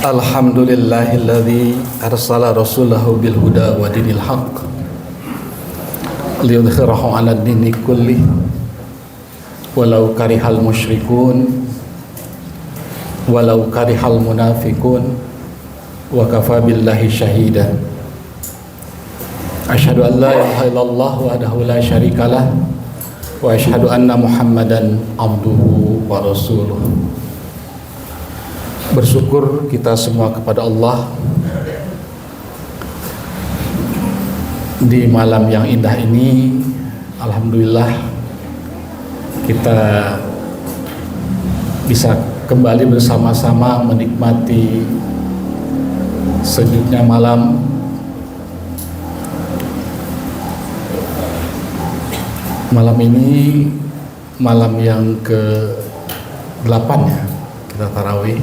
Alhamdulillahilladzi arsala rasulahu bil huda wa dinil haqq liyudhhirahu 'ala ad-dini kulli walau karihal musyrikun walau karihal munafiqun wa kafa billahi syahida. Asyhadu an la ilaha illallah wahdahu la syarikalah wa asyhadu anna Muhammadan abduhu wa rasuluh. Bersyukur kita semua kepada Allah di malam yang indah ini. Alhamdulillah kita bisa kembali bersama-sama menikmati sejuknya malam. Malam ini malam yang ke-8 ya, kita tarawih.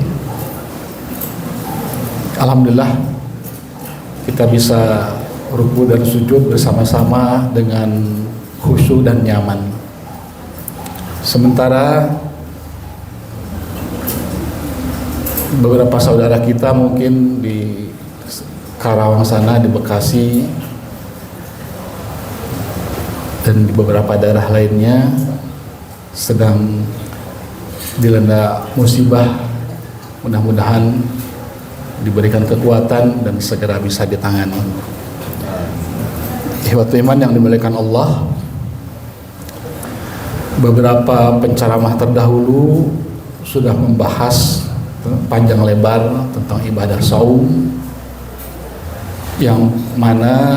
Alhamdulillah kita bisa ruku dan sujud bersama-sama dengan khusyuk dan nyaman. Sementara beberapa saudara kita mungkin di Karawang sana, di Bekasi, dan di beberapa daerah lainnya sedang dilanda musibah. Mudah-mudahan diberikan kekuatan dan segera bisa ditangani. Ikhwatul iman yang dimuliakan Allah, beberapa penceramah terdahulu sudah membahas panjang lebar tentang ibadah saum, yang mana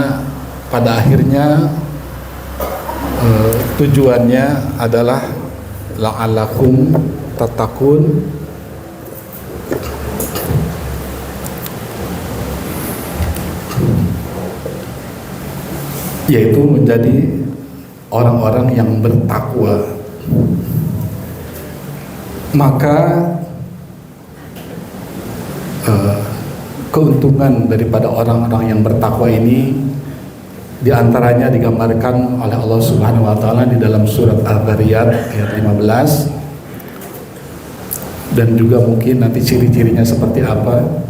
pada akhirnya tujuannya adalah la'allakum tattaqun, yaitu menjadi orang-orang yang bertakwa. Maka keuntungan daripada orang-orang yang bertakwa ini diantaranya digambarkan oleh Allah Subhanahu wa Ta'ala di dalam surat Al-Dhariyat ayat 15, dan juga mungkin nanti ciri-cirinya seperti apa.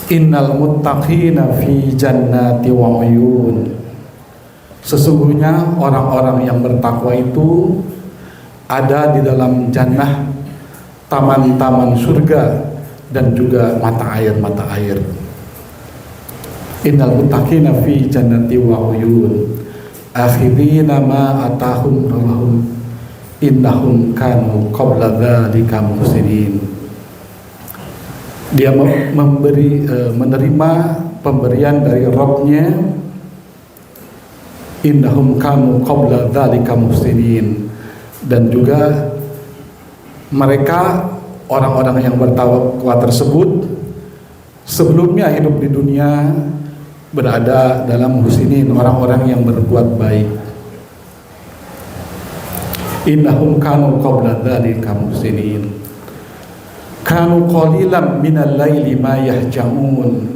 Innal muttaqina fi jannati wa uyun. Sesungguhnya orang-orang yang bertakwa itu ada di dalam jannah, taman-taman surga, dan juga mata air-mata air. Innal muttaqina fi jannati wa uyun akhirina ma atahum rabbahum innahum kanu qabla dzalika muhsinin. Dia menerima pemberian dari Rabb-nya, innahum kanu qabla dzalika muhsinin, dan juga mereka orang-orang yang bertakwa tersebut sebelumnya hidup di dunia berada dalam muhsinin, orang-orang yang berbuat baik. Innahum kanu qabla dzalika muhsinin kanu qalilan minal laili ma yahjaun.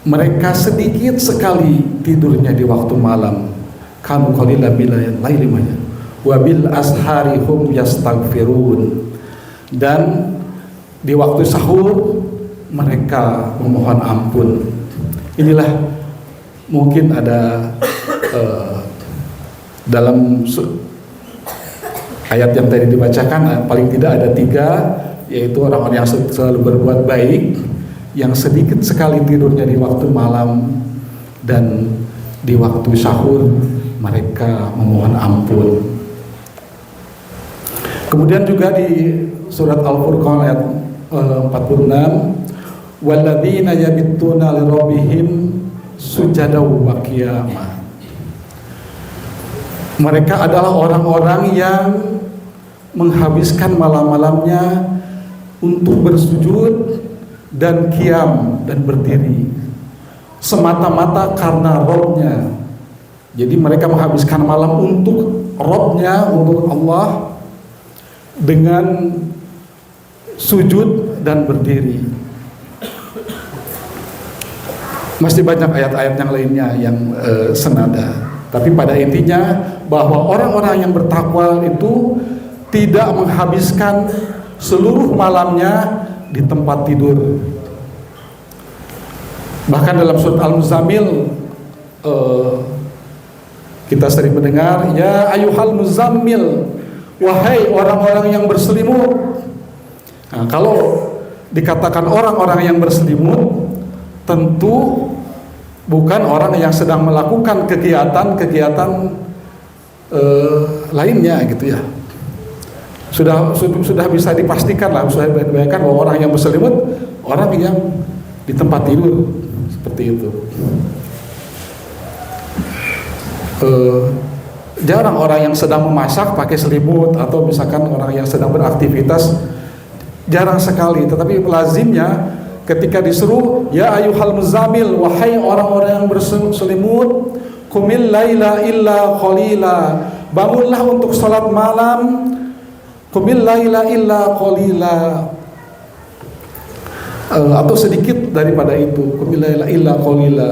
Mereka sedikit sekali tidurnya di waktu malam. Kanu qalilan minal laili ma wa bil ashari hum yastaghfirun. Dan di waktu sahur mereka memohon ampun. Inilah mungkin ada dalam ayat yang tadi dibacakan, paling tidak ada 3, yaitu orang-orang yang selalu berbuat baik, yang sedikit sekali tidurnya di waktu malam, dan di waktu sahur mereka memohon ampun. Kemudian juga di surat Al-Furqan ayat 46, walladzina yabittuna lirabbihim sujadaw wa qiyamah. Mereka adalah orang-orang yang menghabiskan malam-malamnya untuk bersujud dan qiyam dan berdiri semata-mata karena Rabb-nya. Jadi mereka menghabiskan malam untuk Rabb-nya, untuk Allah, dengan sujud dan berdiri. Masih banyak ayat-ayat yang lainnya yang senada. Tapi pada intinya bahwa orang-orang yang bertakwa itu tidak menghabiskan seluruh malamnya di tempat tidur. Bahkan dalam surat Al-Muzammil kita sering mendengar, ya ayuhal muzammil, wahai orang-orang yang berselimut. Nah, kalau dikatakan orang-orang yang berselimut, tentu bukan orang yang sedang melakukan kegiatan-kegiatan lainnya gitu ya. Sudah bisa dipastikan lah, sudah dibayangkan bahwa orang yang berselimut orang yang di tempat tidur seperti itu. Jarang orang yang sedang memasak pakai selimut, atau misalkan orang yang sedang beraktivitas, jarang sekali. Tetapi lazimnya ketika disuruh, ya ayuhal muzamil, wahai orang-orang yang berselimut, kumil laila illa qalila, bangunlah untuk salat malam, kumil laila illa qalila, atau sedikit daripada itu, kumil laila illa qalila,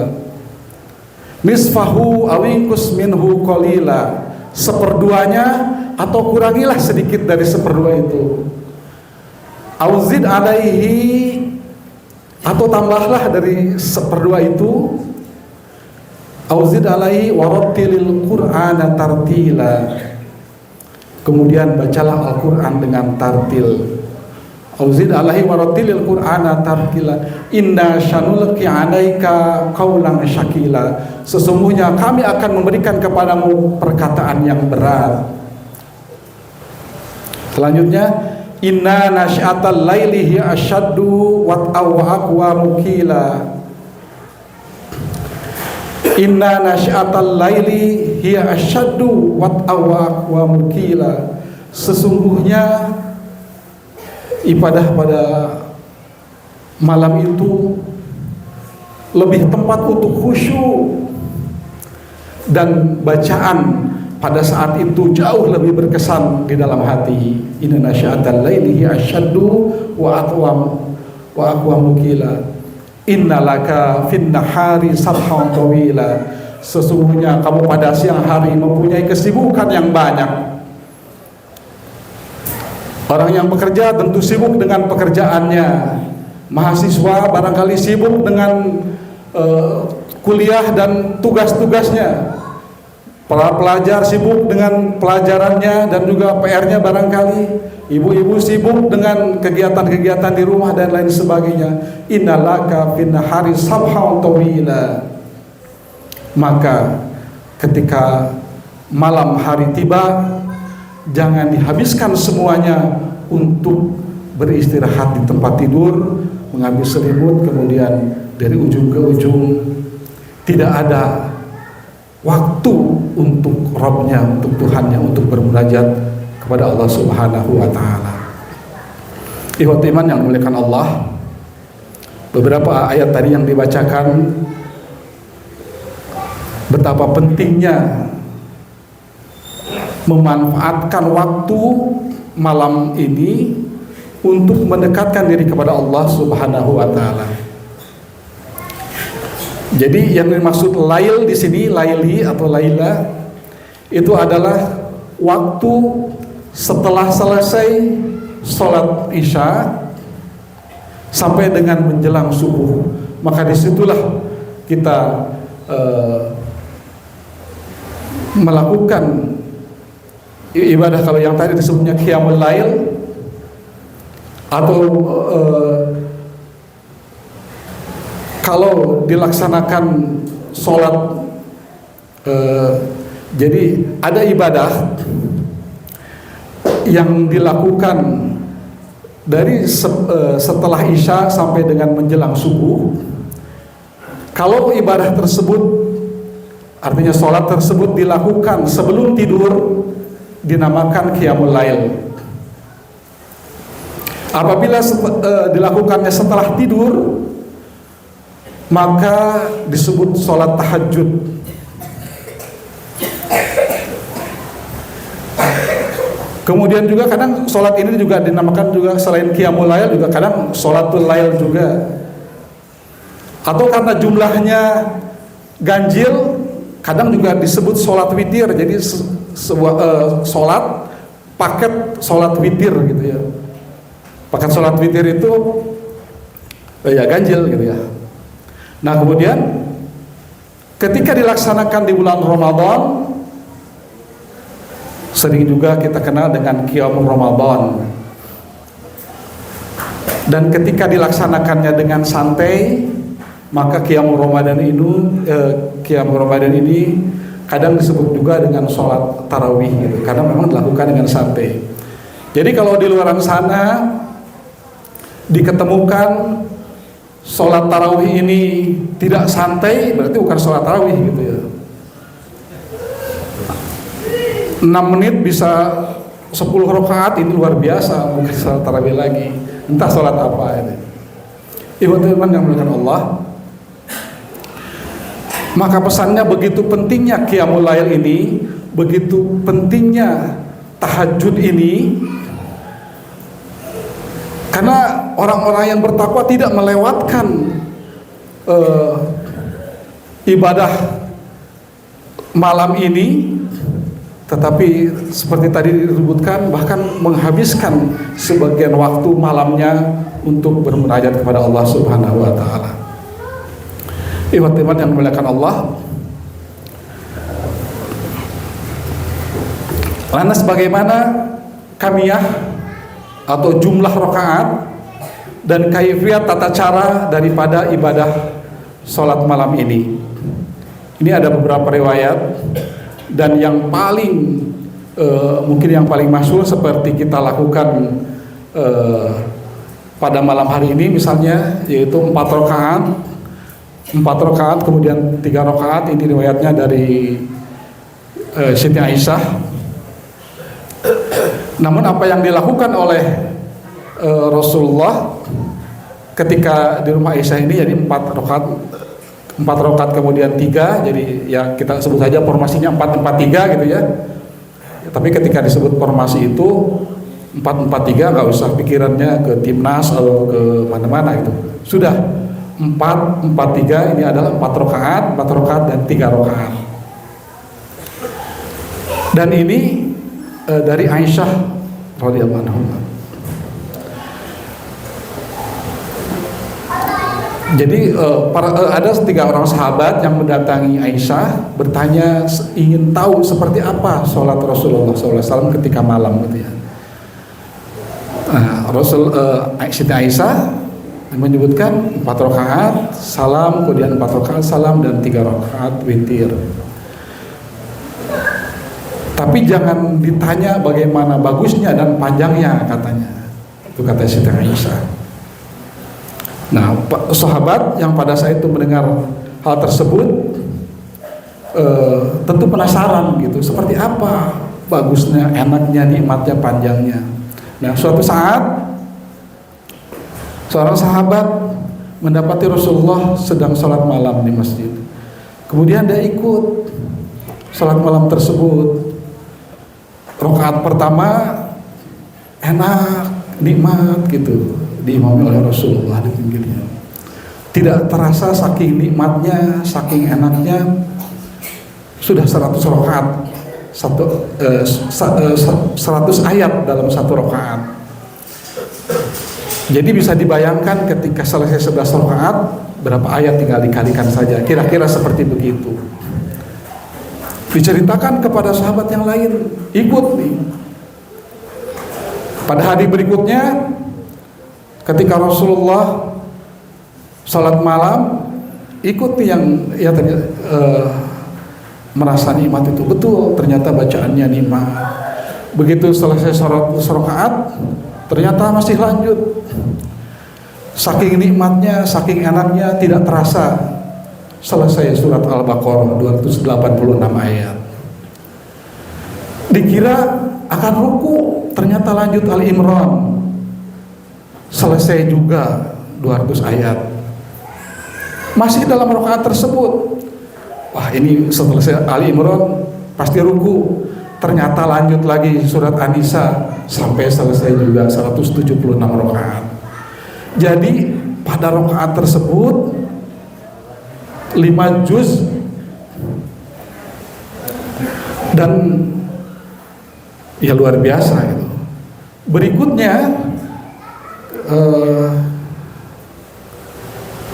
nisfahu awinkus minhu qalila, seperduanya atau kurangilah sedikit dari seperdua itu, auzid alaihi, atau tambahlah dari seperdua itu, auzid alaihi warattilil qur'ana tartila, kemudian bacalah Al-Quran dengan tartil. Auzid alaihi warattilil qur'ana tartila, inna syanulqi alaika qaulan syakila, sesungguhnya kami akan memberikan kepadamu perkataan yang berat. Selanjutnya, inna nasyatal laili hiya asyaddu wat'a wa aqwa mukila, inna nasyatal laili hiya asyaddu wat'a wa aqwa mukila, sesungguhnya ibadah pada malam itu lebih tempat untuk khusyuk, dan bacaan pada saat itu jauh lebih berkesan di dalam hati. Inna nasya'atal laili hiya asyaddu wa aqwa mukila, inna laka fin nahari sarhan tawila, sesungguhnya kamu pada siang hari mempunyai kesibukan yang banyak. Orang yang bekerja tentu sibuk dengan pekerjaannya, mahasiswa barangkali sibuk dengan kuliah dan tugas-tugasnya, para pelajar sibuk dengan pelajarannya dan juga PR-nya barangkali, ibu-ibu sibuk dengan kegiatan-kegiatan di rumah dan lain sebagainya. Innalaka fin nahari sabhan tawila, maka ketika malam hari tiba, jangan dihabiskan semuanya untuk beristirahat di tempat tidur, mengambil selimut, kemudian dari ujung ke ujung tidak ada waktu untuk Rabbnya, untuk Tuhannya, untuk bermunajat kepada Allah Subhanahu wa ta'ala. Ikhwat iman yang dimuliakan Allah, beberapa ayat tadi yang dibacakan betapa pentingnya memanfaatkan waktu malam ini untuk mendekatkan diri kepada Allah Subhanahu wa taala. Jadi yang dimaksud lail di sini, laili atau laila, itu adalah waktu setelah selesai sholat isya sampai dengan menjelang subuh. Maka disitulah kita melakukan ibadah, kalau yang tadi disebutnya qiyamul lail, atau kalau dilaksanakan sholat, jadi ada ibadah yang dilakukan dari setelah isya sampai dengan menjelang subuh. Kalau ibadah tersebut, artinya sholat tersebut dilakukan sebelum tidur, dinamakan qiyamul lail. Apabila dilakukannya setelah tidur, maka disebut sholat tahajud. Kemudian juga kadang sholat ini juga dinamakan juga, selain qiyamul lail juga kadang sholatul lail juga. Atau karena jumlahnya ganjil, kadang juga disebut sholat witir. Jadi sebuah sholat paket sholat witir gitu ya. Paket sholat witir itu ya ganjil gitu ya. Nah kemudian ketika dilaksanakan di bulan Ramadan, sering juga kita kenal dengan Qiyamul Ramadan. Dan ketika dilaksanakannya dengan santai, maka Qiyamul Ramadan ini kadang disebut juga dengan sholat tarawih gitu, karena memang dilakukan dengan santai. Jadi kalau di luar sana diketemukan sholat tarawih ini tidak santai, berarti bukan sholat tarawih gitu ya. 6 menit bisa 10 rakaat, ini luar biasa, bukan sholat tarawih lagi, entah sholat apa ini. Ibu teman yang dimuliakan Allah, maka pesannya begitu pentingnya Qiyamul Lail ini, begitu pentingnya tahajud ini, karena orang-orang yang bertakwa tidak melewatkan ibadah malam ini, tetapi seperti tadi disebutkan, bahkan menghabiskan sebagian waktu malamnya untuk bermunajat kepada Allah Subhanahu wa Ta'ala. Iman-iman yang dimuliakan Allah, lantas bagaimana kamiyah atau jumlah rakaat dan kaifiyat tata cara daripada ibadah sholat malam ini? Ini ada beberapa riwayat, dan yang paling mungkin yang paling masyhur seperti kita lakukan pada malam hari ini misalnya, yaitu 4 rakaat kemudian 3 rakaat. Ini riwayatnya dari Siti Aisyah. Namun apa yang dilakukan oleh Rasulullah ketika di rumah Aisyah ini, jadi 4 rakaat kemudian 3, jadi ya kita sebut saja formasinya 4-4-3 gitu ya. Tapi ketika disebut formasi itu 4-4-3, nggak usah pikirannya ke timnas atau ke mana-mana gitu. Sudah 4-4-3, ini adalah 4 rakaat dan 3 rakaat. Dan ini dari Aisyah radhiyallahu anha. Jadi ada 3 orang sahabat yang mendatangi Aisyah, bertanya, ingin tahu seperti apa sholat Rasulullah SAW ketika malam gitu ya. Nah, Siti Aisyah menyebutkan 4 rakaat salam, kemudian 4 rakaat salam, dan 3 rakaat witir. Tapi jangan ditanya bagaimana bagusnya dan panjangnya, katanya. Itu kata Siti Aisyah. Nah, sahabat yang pada saat itu mendengar hal tersebut tentu penasaran gitu, seperti apa bagusnya, enaknya, nikmatnya, panjangnya. Nah, suatu saat seorang sahabat mendapati Rasulullah sedang sholat malam di masjid. Kemudian dia ikut sholat malam tersebut. Rakaat pertama enak, nikmat gitu, diimami oleh Rasulullah di pinggirnya. Tidak terasa saking nikmatnya, saking enaknya, sudah 100 rakaat, 100 ayat dalam 1 rakaat. Jadi bisa dibayangkan ketika selesai 11 rakaat, berapa ayat tinggal dikalikan saja, kira-kira seperti begitu. Diceritakan kepada sahabat yang lain, ikut nih. Pada hari berikutnya, ketika Rasulullah sholat malam, ikut nih yang ya merasa nikmat itu, betul, ternyata bacaannya nikmat. Begitu selesai sholat rakaat, ternyata masih lanjut. Saking nikmatnya, saking enaknya, tidak terasa selesai surat Al-Baqarah 286 ayat. Dikira akan ruku, ternyata lanjut Al-Imran, selesai juga 200 ayat. Masih dalam rakaat tersebut, wah ini selesai Al-Imran pasti ruku, ternyata lanjut lagi surat An-Nisa sampai selesai juga 176 rakaat. Jadi pada rakaat tersebut 5 juz, dan ya luar biasa gitu.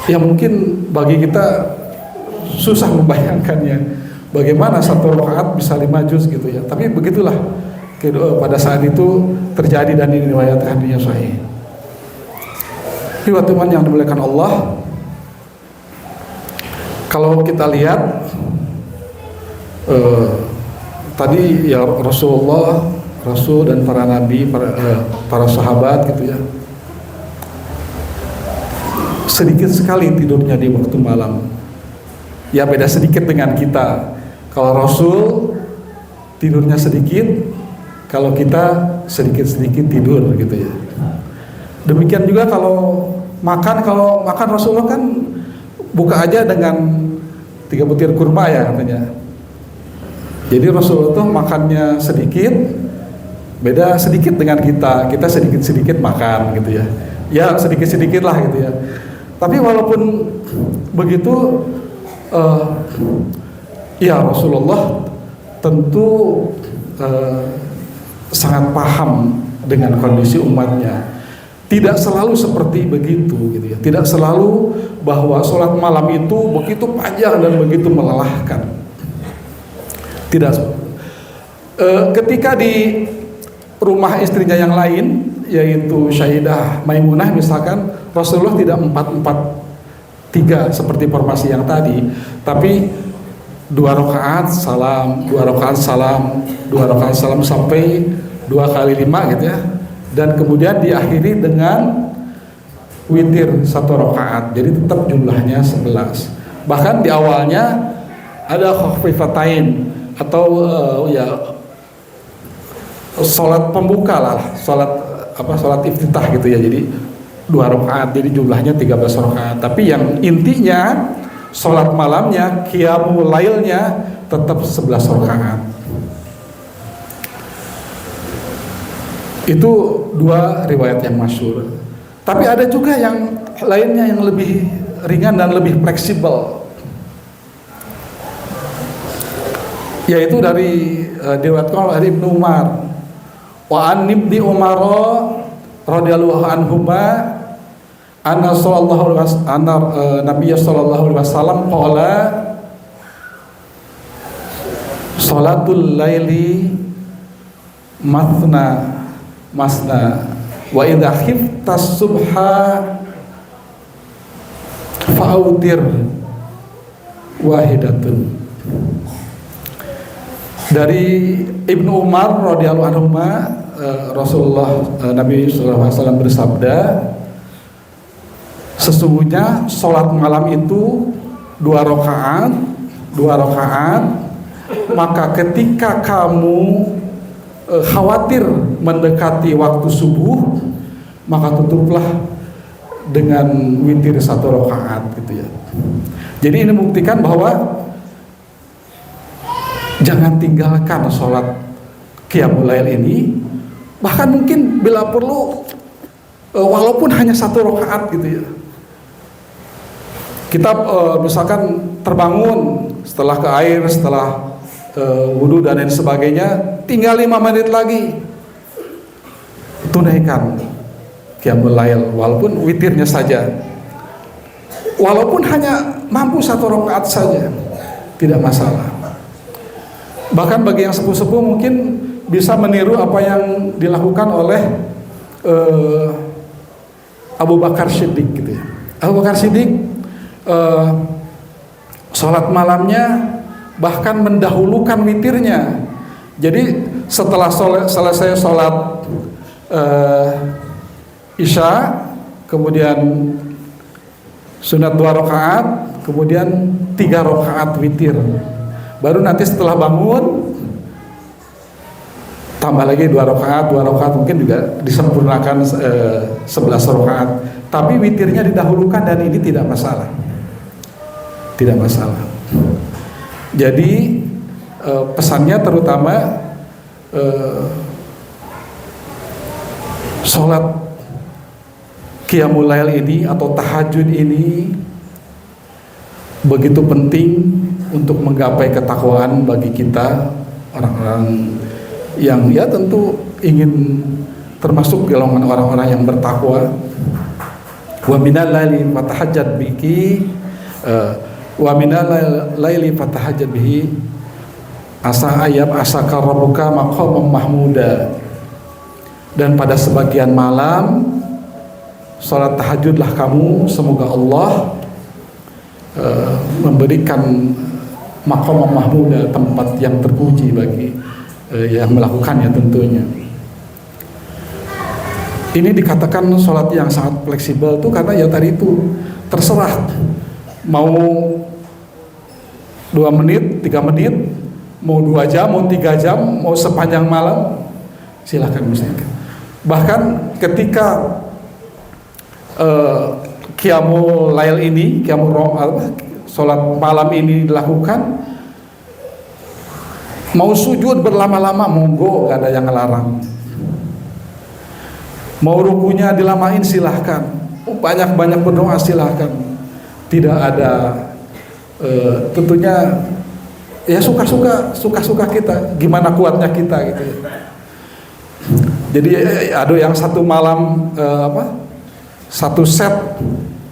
Ya mungkin bagi kita susah membayangkannya, bagaimana satu rakaat bisa 5 juz gitu ya. Tapi begitulah pada saat itu terjadi dan ini riwayat hadisnya sahih. Riwayat teman yang dimuliakan Allah, kalau kita lihat tadi ya Rasulullah, Rasul dan para nabi, para sahabat gitu ya, sedikit sekali tidurnya di waktu malam. Ya beda sedikit dengan kita. Kalau Rasul tidurnya sedikit, kalau kita sedikit-sedikit tidur gitu ya. Demikian juga kalau makan Rasulullah kan buka aja dengan 3 butir kurma ya katanya. Jadi Rasulullah tuh makannya sedikit, beda sedikit dengan kita sedikit-sedikit makan gitu ya. Ya sedikit-sedikit lah gitu ya. Tapi walaupun begitu, ya Rasulullah tentu sangat paham dengan kondisi umatnya. Tidak selalu seperti begitu gitu ya. Tidak selalu bahwa sholat malam itu begitu panjang dan begitu melelahkan. Tidak. Ketika di rumah istrinya yang lain, yaitu Sayyidah Maimunah misalkan, Rasulullah tidak 4-4-3 seperti formasi yang tadi, tapi 2 rakaat salam, 2 rakaat salam, 2 rakaat salam sampai 2 kali 5 gitu ya. Dan kemudian diakhiri dengan witir 1 rakaat. Jadi tetap jumlahnya 11. Bahkan di awalnya ada khafifatain atau ya salat pembuka lah, salat iftitah gitu ya. Jadi 2 rakaat, jadi jumlahnya 13 rakaat. Tapi yang intinya salat malamnya, qiyamul lailnya tetap 11 rakaat. Itu 2 riwayat yang masyhur. Tapi ada juga yang lainnya yang lebih ringan dan lebih fleksibel, yaitu dari diriwayatkan oleh Ibnu Umar. Wa an ibni Umar radhiyallahu anhuma anna Nabi sallallahu alaihi wasallam qala salatul laili masna wa idza khiftas subha fa'utir wahidatun. Dari Ibnu Umar radhiyallahu anhu, Rasulullah Nabi sallallahu alaihi wasallam bersabda, sesungguhnya sholat malam itu 2 rakaat, maka ketika kamu khawatir mendekati waktu subuh, maka tutuplah dengan witir 1 rakaat gitu ya. Jadi ini membuktikan bahwa jangan tinggalkan sholat qiyamul lail ini, bahkan mungkin bila perlu walaupun hanya 1 rakaat gitu ya. Kita misalkan terbangun setelah ke air, setelah wudhu dan lain sebagainya, tinggal 5 menit lagi, tunaikan qiyamul lail walaupun witirnya saja, walaupun hanya mampu 1 rakaat saja, tidak masalah. Bahkan bagi yang sepuh-sepuh mungkin bisa meniru apa yang dilakukan oleh Abu Bakar Siddiq gitu ya. Abu Bakar Siddiq sholat malamnya bahkan mendahulukan witirnya. Jadi setelah selesai sholat Isya, kemudian sunat 2 rakaat, kemudian 3 rakaat witir. Baru nanti setelah bangun tambah lagi 2 rakaat mungkin juga disempurnakan 11 rakaat. Tapi witirnya didahulukan dan ini tidak masalah. Tidak masalah. Jadi pesannya terutama sholat qiyamul lail ini atau tahajud ini begitu penting untuk menggapai ketakwaan bagi kita, orang-orang yang ya tentu ingin termasuk golongan orang-orang yang bertakwa. Wa minal laili fatahajjat bihi wa minal laili fatahajjat bihi asa asaka rabbuka maqamam mahmuda. Dan pada sebagian malam salat tahajudlah kamu, semoga Allah memberikan maqamam mahmuda, tempat yang terpuji bagi yang melakukannya tentunya. Ini dikatakan sholat yang sangat fleksibel tuh karena ya tadi itu terserah mau 2 menit, 3 menit, mau 2 jam, mau 3 jam, mau sepanjang malam, silakan misalnya. Bahkan ketika qiyamul lail ini, sholat malam ini dilakukan, mau sujud berlama-lama monggo, gak ada yang ngelarang. Mau rukunya dilamain silahkan, banyak-banyak berdoa silahkan. Tidak ada tentunya ya suka-suka kita, gimana kuatnya kita gitu ya. Jadi ada yang satu malam satu set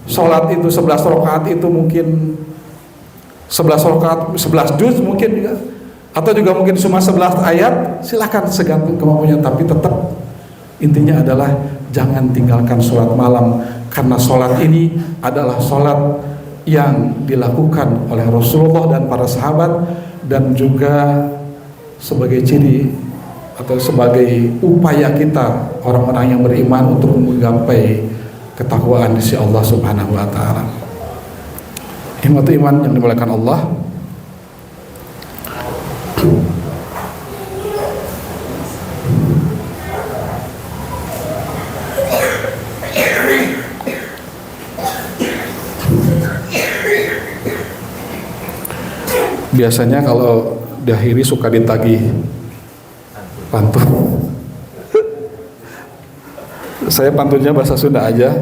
sholat itu 11 rakaat itu mungkin 11 rakaat 11 juz mungkin juga, atau juga mungkin cuma 11 ayat, silahkan segantung kemampuannya. Tapi tetap intinya adalah jangan tinggalkan sholat malam, karena sholat ini adalah sholat yang dilakukan oleh Rasulullah dan para sahabat, dan juga sebagai ciri atau sebagai upaya kita orang-orang yang beriman untuk menggapai ketakwaan di sisi Allah Subhanahu wa taala. Ikhwatu iman yang dimuliakan Allah, biasanya kalau diakhiri suka ditagih pantun. Saya pantunnya bahasa Sunda aja.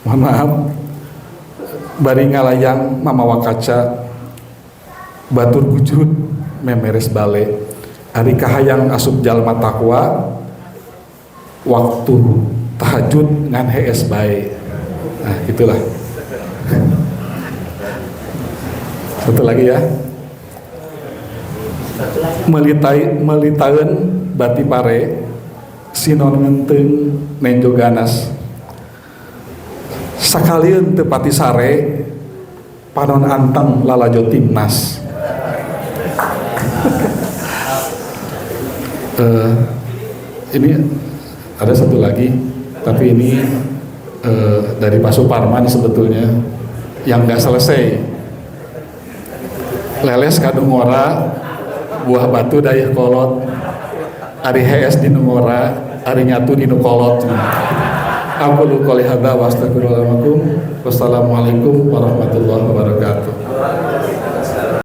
Mohon maaf. Bari ngalayang mamawa kaca, batur gujud memeres bale, ari kahayang asup jalma takwa, waktu tahajud ngan hees bae. Nah itulah. Satu lagi ya. Melitaeun bati pare, sinon ngenteng nenjo ganas, sakalian teu pati sare, panon anteng lalajo timnas. Ini ada satu lagi, tapi ini dari Pak Suparman sebetulnya yang nggak selesai. Leles kadung ora, buah batu dayah kolot, ari hees di nungora, ari nyatu di nukolot. Aku lu qouli hadza wa astagfirullahaladzim. Wassalamualaikum warahmatullahi wabarakatuh.